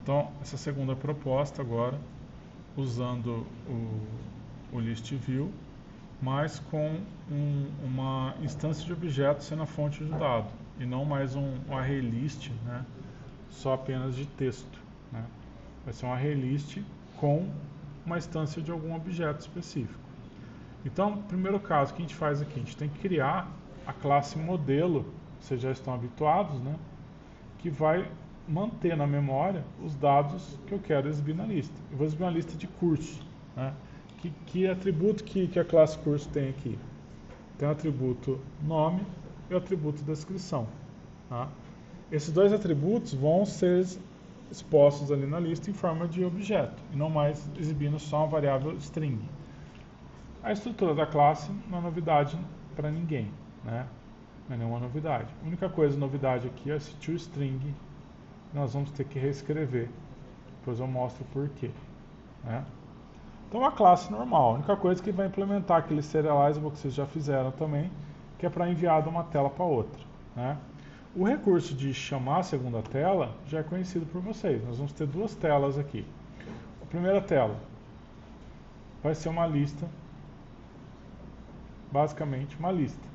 Então, essa segunda proposta agora, usando o list view, mas com uma instância de objeto sendo a fonte de dado, e não mais um array list, né, só apenas de texto, né. Vai ser um array list com uma instância de algum objeto específico. Então, no primeiro caso, o que a gente faz aqui? A gente tem que criar a classe modelo, vocês já estão habituados, né, que vai manter na memória os dados que eu quero exibir na lista. Eu vou exibir uma lista de curso, né. Que atributo que a classe curso tem aqui? Tem o atributo nome e o atributo descrição. Tá? Esses dois atributos vão ser expostos ali na lista em forma de objeto, e não mais exibindo só uma variável string. A estrutura da classe não é novidade para ninguém, né? Não é nenhuma novidade. A única coisa novidade aqui é esse toString, que nós vamos ter que reescrever. Depois eu mostro por quê. Né? Então, a classe normal. A única coisa que vai implementar aquele serializable que vocês já fizeram também, que é para enviar de uma tela para outra. Né? O recurso de chamar a segunda tela já é conhecido por vocês. Nós vamos ter duas telas aqui. A primeira tela vai ser uma lista, basicamente uma lista.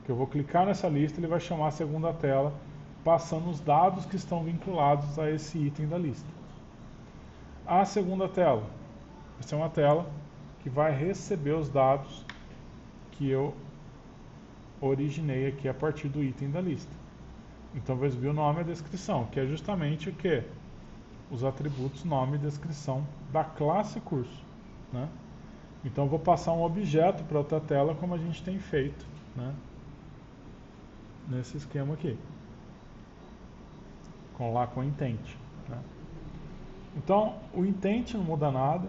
Que eu vou clicar nessa lista, ele vai chamar a segunda tela, passando os dados que estão vinculados a esse item da lista. A segunda tela vai ser uma tela que vai receber os dados que eu originei aqui a partir do item da lista. Então, vou exibir o nome e a descrição, que é justamente o que? Os atributos nome e descrição da classe curso. Né? Então, vou passar um objeto para outra tela, como a gente tem feito, né? Nesse esquema aqui. Com intent. Né? Então, o intent não muda nada.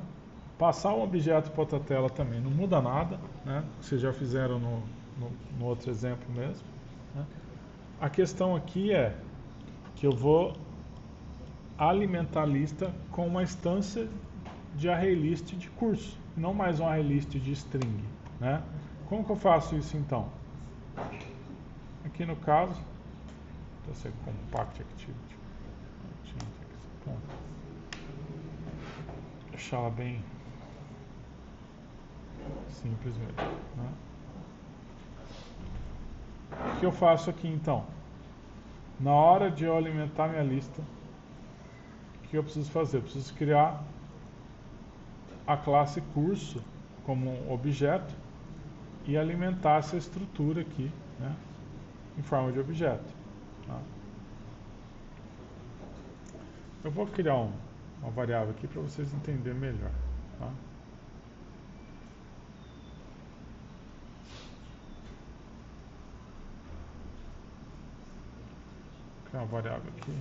Passar um objeto para outra tela também não muda nada, né? Vocês já fizeram no outro exemplo mesmo. Né? A questão aqui é que eu vou alimentar a lista com uma instância de ArrayList de curso, não mais um ArrayList de string. Né? Como que eu faço isso então? Aqui no caso, está sendo Compact Activity. Deixar ela bem simples mesmo. Né? O que eu faço aqui então? Na hora de eu alimentar minha lista, o que eu preciso fazer? Eu preciso criar a classe curso como um objeto e alimentar essa estrutura aqui, né, em forma de objeto. Tá? Eu vou criar uma variável aqui para vocês entenderem melhor. Tá? Vou criar uma variável aqui.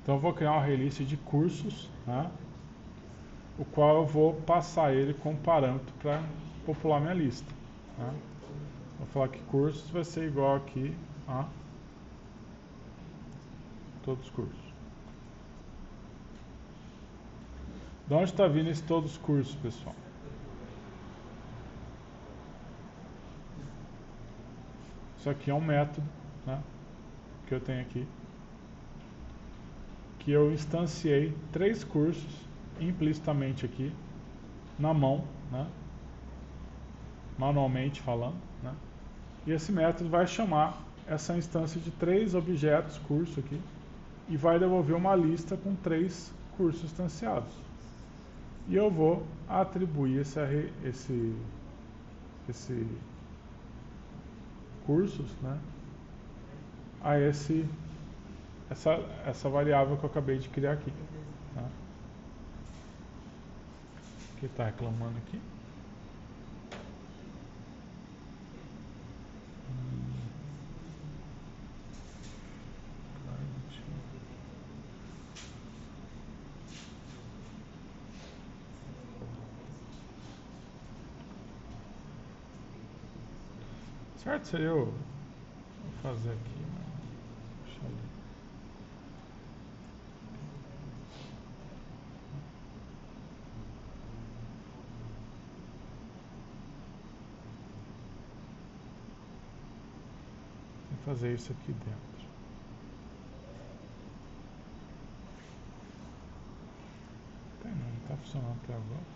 Então eu vou criar um array-list de cursos, né, o qual eu vou passar ele como parâmetro para popular minha lista. Tá? Vou falar que cursos vai ser igual aqui a todos os cursos. De onde está vindo esse todos os cursos, pessoal? Isso aqui é um método, né, que eu tenho aqui, que eu instanciei 3 cursos implicitamente aqui, na mão, né, manualmente falando, né, e esse método vai chamar essa instância de 3 objetos curso aqui e vai devolver uma lista com 3 cursos instanciados. E eu vou atribuir esse cursos, né, a essa variável que eu acabei de criar aqui. Tá? Que está reclamando aqui. Certo seria eu vou fazer aqui, né? Deixa eu ler. Vou fazer isso aqui dentro. Não está funcionando até agora.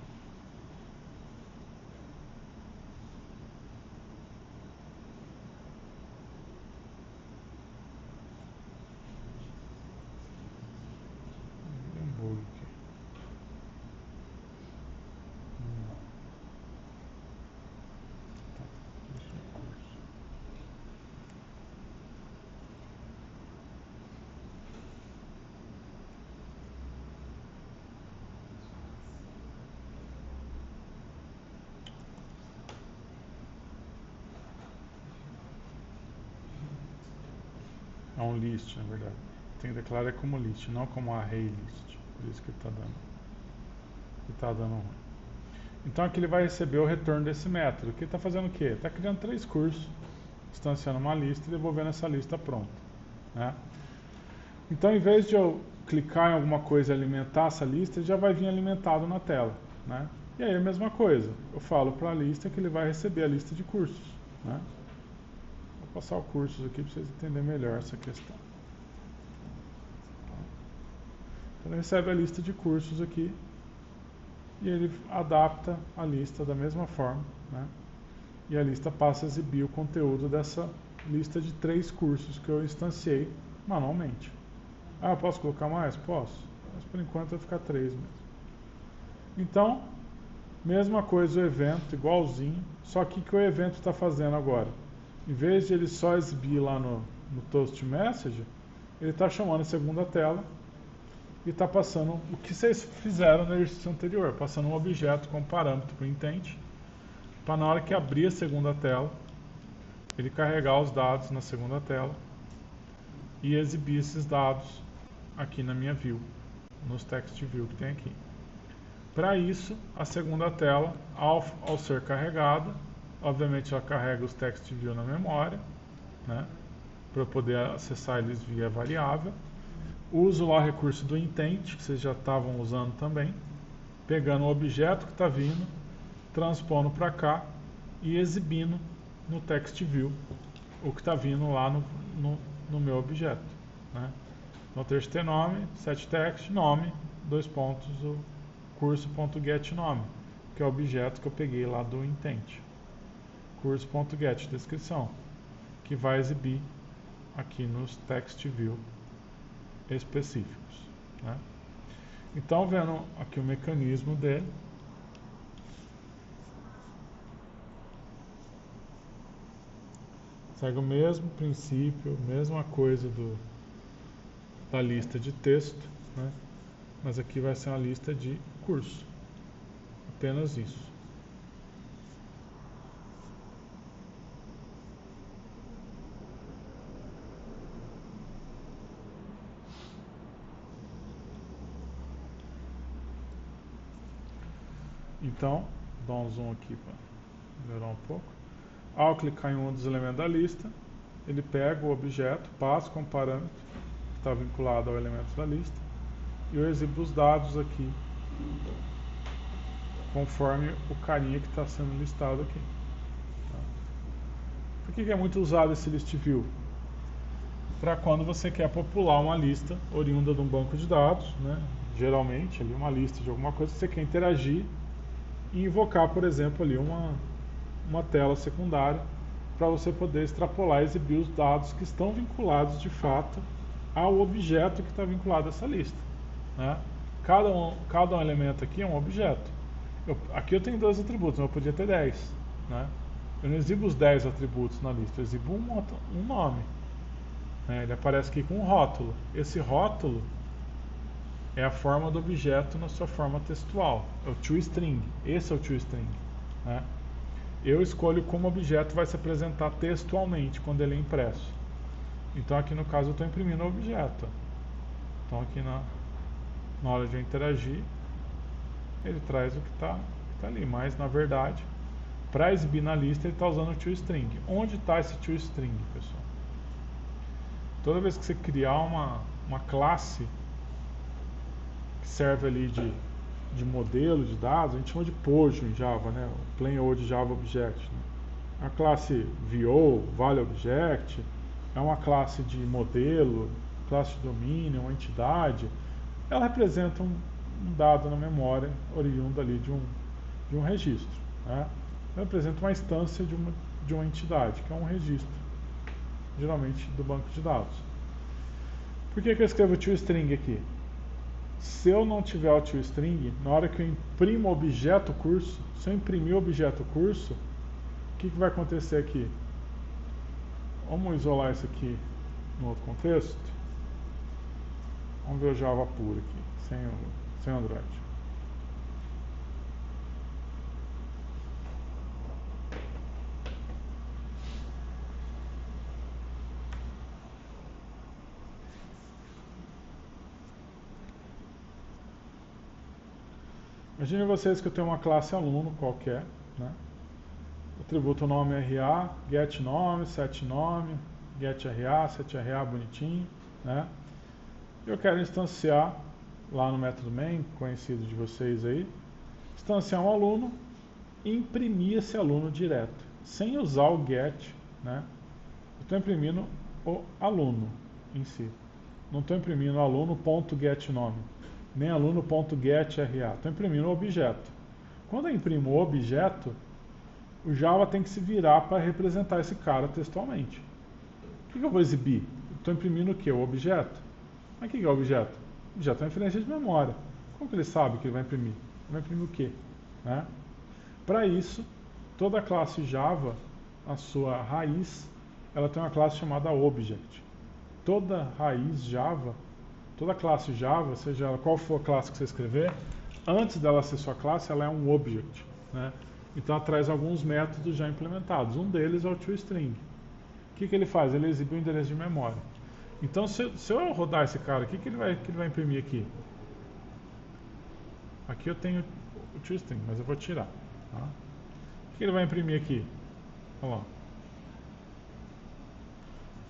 Deu um bug aqui. Tá, deixa eu curso. É um list, na verdade. Tem que declarar como list, não como array list. Por isso que está dando ruim. Então aqui ele vai receber o retorno desse método, que está fazendo o quê? Está criando 3 cursos, instanciando uma lista e devolvendo essa lista pronta, né? Então, em vez de eu clicar em alguma coisa e alimentar essa lista, ele já vai vir alimentado na tela, né? E aí a mesma coisa, eu falo para a lista que ele vai receber a lista de cursos, né? Vou passar os cursos aqui para vocês entenderem melhor essa questão. Então, ele recebe a lista de cursos aqui e ele adapta a lista da mesma forma, né? E a lista passa a exibir o conteúdo dessa lista de 3 cursos que eu instanciei manualmente. Ah, eu posso colocar mais? Posso, mas por enquanto vai ficar 3 mesmo. Então, mesma coisa o evento, igualzinho, só que o que o evento está fazendo agora? Em vez de ele só exibir lá no Toast Message, ele está chamando a segunda tela e está passando o que vocês fizeram no exercício anterior, passando um objeto com parâmetro para o intent, para na hora que abrir a segunda tela, ele carregar os dados na segunda tela e exibir esses dados aqui na minha view, nos text view que tem aqui. Para isso, a segunda tela, ao ser carregada, obviamente ela carrega os text view na memória, né, para eu poder acessar eles via variável. Uso lá o recurso do intent, que vocês já estavam usando também, pegando o objeto que está vindo, transpondo para cá e exibindo no text view o que está vindo lá no meu objeto, né? No texto tem nome, setText, nome, 2 pontos, o curso.getNome, que é o objeto que eu peguei lá do intent. Curso.get, descrição, que vai exibir aqui nos text view específicos, né? Então, vendo aqui o mecanismo dele, segue o mesmo princípio, mesma coisa da lista de texto, né? Mas aqui vai ser uma lista de curso, apenas isso. Então, dá um zoom aqui para melhorar um pouco. Ao clicar em um dos elementos da lista, ele pega o objeto, passa com o parâmetro que está vinculado ao elemento da lista e eu exibo os dados aqui conforme o carinha que está sendo listado aqui. Por que é muito usado esse list view? Para quando você quer popular uma lista oriunda de um banco de dados, né? Geralmente ali uma lista de alguma coisa que você quer interagir e invocar, por exemplo, ali uma tela secundária para você poder extrapolar e exibir os dados que estão vinculados de fato ao objeto que está vinculado a essa lista, né? Cada um elemento aqui é um objeto. Aqui eu tenho 2 atributos, mas eu podia ter 10, né? Eu não exibo os 10 atributos na lista, eu exibo um nome, né? Ele aparece aqui com um rótulo. Esse rótulo é a forma do objeto na sua forma textual, é o toString, esse é o toString, né? Eu escolho como o objeto vai se apresentar textualmente quando ele é impresso. Então aqui no caso eu estou imprimindo o objeto. Então aqui na hora de eu interagir, ele traz o que está ali, mas na verdade, para exibir na lista, ele está usando o toString. Onde está esse toString, pessoal? Toda vez que você criar uma classe que serve ali de modelo de dados, a gente chama de POJO em Java, né? O Plain Old Java Object. Né? A classe VO, Value Object, é uma classe de modelo, classe de domínio, uma entidade. Ela representa um dado na memória oriundo ali de um registro. Né? Ela representa uma instância de uma entidade, que é um registro, geralmente do banco de dados. Por que eu escrevo o toString aqui? Se eu não tiver o toString, na hora que eu imprimo o objeto curso, se eu imprimir o objeto curso, o que vai acontecer aqui? Vamos isolar isso aqui no outro contexto. Vamos ver o Java puro aqui, sem Android. Imagine vocês que eu tenho uma classe aluno qualquer, né? Atributo nome RA, get nome, set nome, get RA, set RA bonitinho, né? Eu quero instanciar lá no método main, conhecido de vocês aí, instanciar um aluno e imprimir esse aluno direto, sem usar o get, né? Eu estou imprimindo o aluno em si. Não estou imprimindo aluno.getNome, nem aluno.getRA. Estou imprimindo o objeto. Quando eu imprimo o objeto, o Java tem que se virar para representar esse cara textualmente. O que eu vou exibir? Estou imprimindo o quê? O objeto. Mas o que é o objeto? O objeto é uma referência de memória. Como que ele sabe que ele vai imprimir? Ele vai imprimir o quê? Né? Para isso, toda classe Java, a sua raiz, ela tem uma classe chamada Object. Toda raiz Java, toda classe Java, seja ela qual for a classe que você escrever, antes dela ser sua classe, ela é um Object. Né? Então ela traz alguns métodos já implementados. Um deles é o toString. O que ele faz? Ele exibe o endereço de memória. Então, se eu rodar esse cara aqui, o que ele vai imprimir aqui? Aqui eu tenho o toString, mas eu vou tirar. Tá? O que ele vai imprimir aqui? Olha lá. O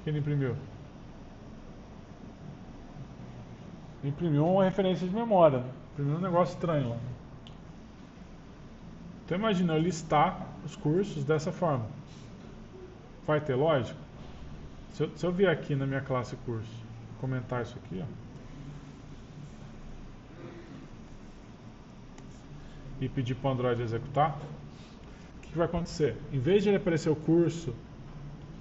que ele imprimiu? Imprimiu uma referência de memória. Imprimiu um negócio estranho lá. Então imagina eu listar os cursos dessa forma. Vai ter lógica? Se eu vier aqui na minha classe curso, comentar isso aqui, ó, e pedir para o Android executar, o que vai acontecer? Em vez de ele aparecer o curso,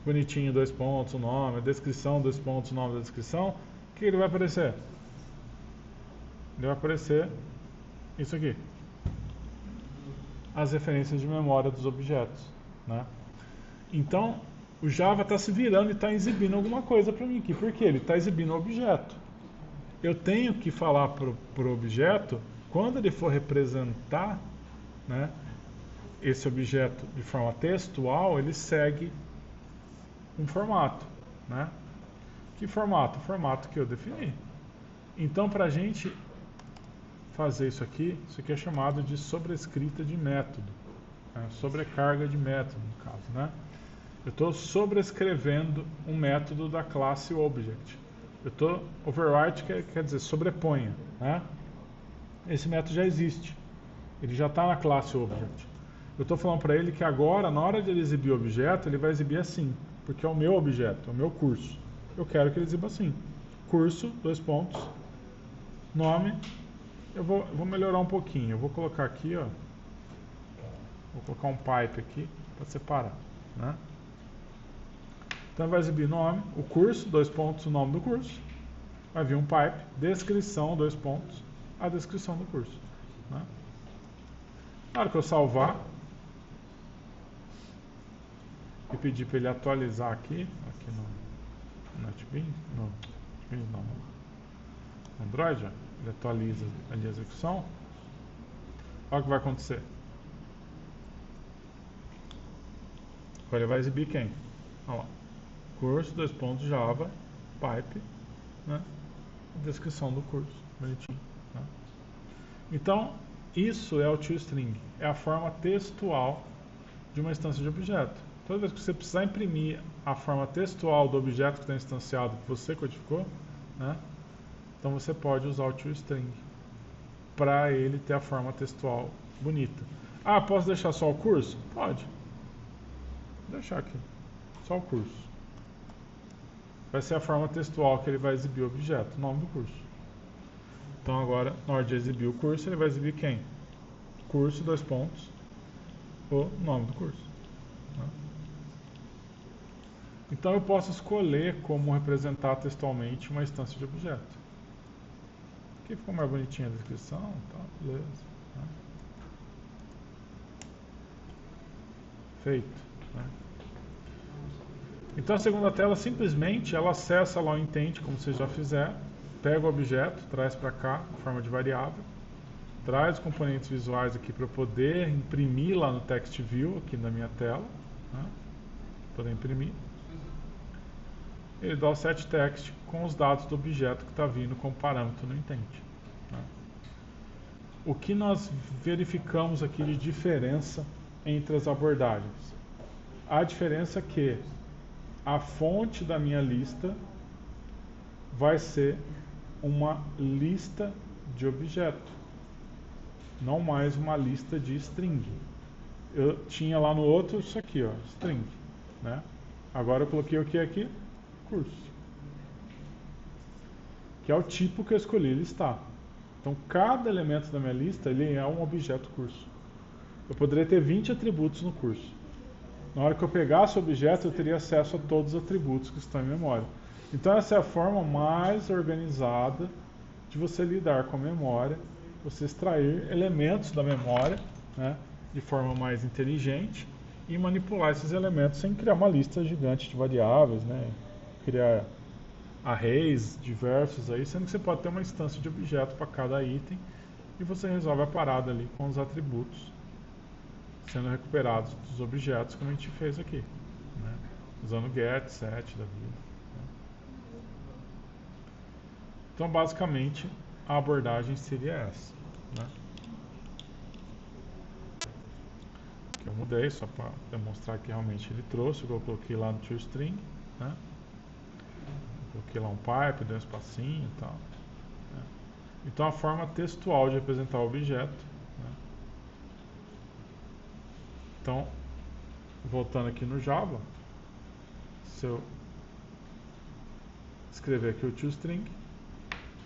bonitinho, 2 pontos, o nome, a descrição, 2 pontos, o nome da descrição, o que ele vai aparecer? Ele vai aparecer isso aqui. As referências de memória dos objetos. Né? Então, o Java está se virando e está exibindo alguma coisa para mim aqui. Por quê? Ele está exibindo o objeto. Eu tenho que falar para o objeto, quando ele for representar, né, esse objeto de forma textual, ele segue um formato. Né? Que formato? O formato que eu defini. Então, para a gente fazer isso aqui é chamado de sobrescrita de método. Né? Sobrecarga de método, no caso. Né? Eu estou sobrescrevendo um método da classe Object. Eu estou overwrite, quer dizer, sobreponha. Né? Esse método já existe. Ele já está na classe Object. Eu estou falando para ele que agora, na hora de ele exibir o objeto, ele vai exibir assim. Porque é o meu objeto, é o meu curso. Eu quero que ele exiba assim. Curso, 2 pontos, nome. Eu vou melhorar um pouquinho. Eu vou colocar aqui, ó. Vou colocar um pipe aqui para separar. Né? Então vai exibir nome, o curso, 2 pontos, o nome do curso. Vai vir um pipe, descrição, 2 pontos, a descrição do curso. Né? Na hora que eu salvar e pedir para ele atualizar aqui no NetBeans, no Android, ó, ele atualiza ali a execução. Olha o que vai acontecer. Agora ele vai exibir quem? Olha lá. Curso, 2 pontos, Java, pipe, né? Descrição do curso, bonitinho. Né? Então, isso é o toString, é a forma textual de uma instância de objeto. Toda vez que você precisar imprimir a forma textual do objeto que está instanciado, que você codificou, né? Então você pode usar o toString para ele ter a forma textual bonita. Ah, posso deixar só o curso? Pode. Vou deixar aqui. Só o curso. Vai ser a forma textual que ele vai exibir o objeto, o nome do curso. Então agora, na hora de exibir o curso, ele vai exibir quem? Curso, dois pontos, o nome do curso. Né? Então eu posso escolher como representar textualmente uma instância de objeto. Aqui ficou mais bonitinha a descrição, tá? Beleza. Né? Feito. Né? Então a segunda tela simplesmente ela acessa lá o intent, como você já fizer, pega o objeto, traz para cá, em forma de variável, traz os componentes visuais aqui para eu poder imprimir lá no text view, aqui na minha tela, né? Poder imprimir. Ele dá o set text com os dados do objeto que está vindo como parâmetro no intent. Né? O que nós verificamos aqui de diferença entre as abordagens? A diferença é que a fonte da minha lista vai ser uma lista de objeto, não mais uma lista de string. Eu tinha lá no outro isso aqui, ó, string, né? Agora eu coloquei o que aqui? Curso, que é o tipo que eu escolhi listar. Então cada elemento da minha lista ele é um objeto curso. Eu poderia ter 20 atributos no curso. Na hora que eu pegasse o objeto eu teria acesso a todos os atributos que estão em memória. Então essa é a forma mais organizada de você lidar com a memória, você extrair elementos da memória, né, de forma mais inteligente e manipular esses elementos sem criar uma lista gigante de variáveis, né, criar arrays diversos aí, sendo que você pode ter uma instância de objeto para cada item e você resolve a parada ali com os atributos sendo recuperados dos objetos como a gente fez aqui, né, usando get, set da vida. Então, basicamente, a abordagem seria essa. Né? Que eu mudei só para demonstrar que realmente ele trouxe, eu coloquei lá no toString, né? Coloquei lá um pipe, dei um espacinho e tal. Né? Então, a forma textual de representar o objeto. Né? Então, voltando aqui no Java, se eu escrever aqui o toString,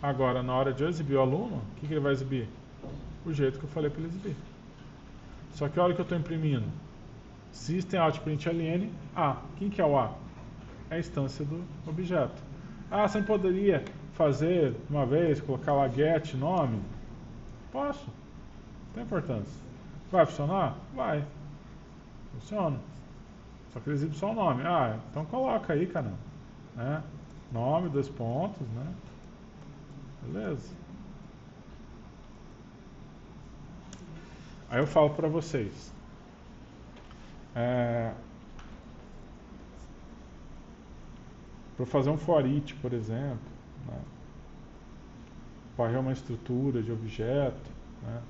agora, na hora de eu exibir o aluno, o que ele vai exibir? O jeito que eu falei para ele exibir. Só que a hora que eu estou imprimindo, System.out.println, A. Quem que é o A? É a instância do objeto. Ah, você não poderia fazer uma vez, colocar lá get nome? Posso. Não tem importância. Vai funcionar? Vai. Funciona. Só que ele exibe só o nome. Ah, então coloca aí, cara. Né? Nome, dois pontos, né? Beleza? Aí eu falo para vocês. Para fazer um for each, por exemplo, né? Varrer uma estrutura de objeto, né?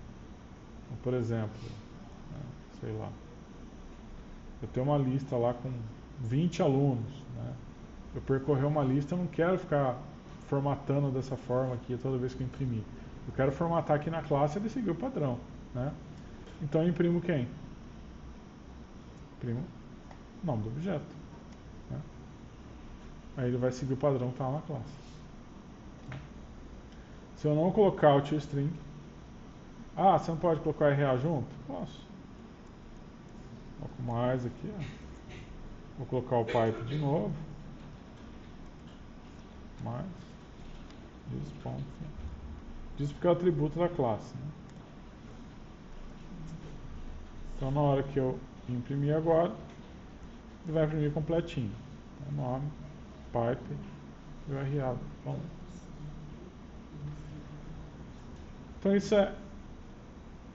Então, por exemplo, né? Sei lá, eu tenho uma lista lá com 20 alunos, né? Eu percorrer uma lista, eu não quero ficar formatando dessa forma aqui toda vez que eu imprimir. Eu quero formatar aqui na classe e ele seguir o padrão, né? Então eu imprimo quem? Imprimo o nome do objeto, né? Aí ele vai seguir o padrão que está lá na classe. Se eu não colocar o toString, ah, você não pode colocar RA junto? Posso. Coloco mais aqui, ó. Vou colocar o pipe de novo. Mais. This ponto. Isso porque é o atributo da classe, né? Então na hora que eu imprimir agora, ele vai imprimir completinho. Então, nome, pipe e URL. Então isso é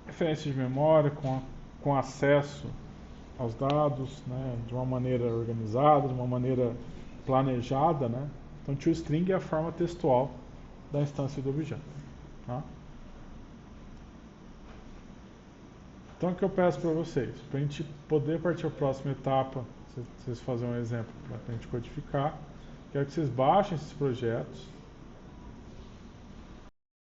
referência de memória com acesso aos dados, né, de uma maneira organizada, de uma maneira planejada, né? Então toString é a forma textual da instância do objeto. Tá? Então Então, o que eu peço para vocês? Para a gente poder partir à próxima etapa, vocês fazem um exemplo para a gente codificar, quero que vocês baixem esses projetos,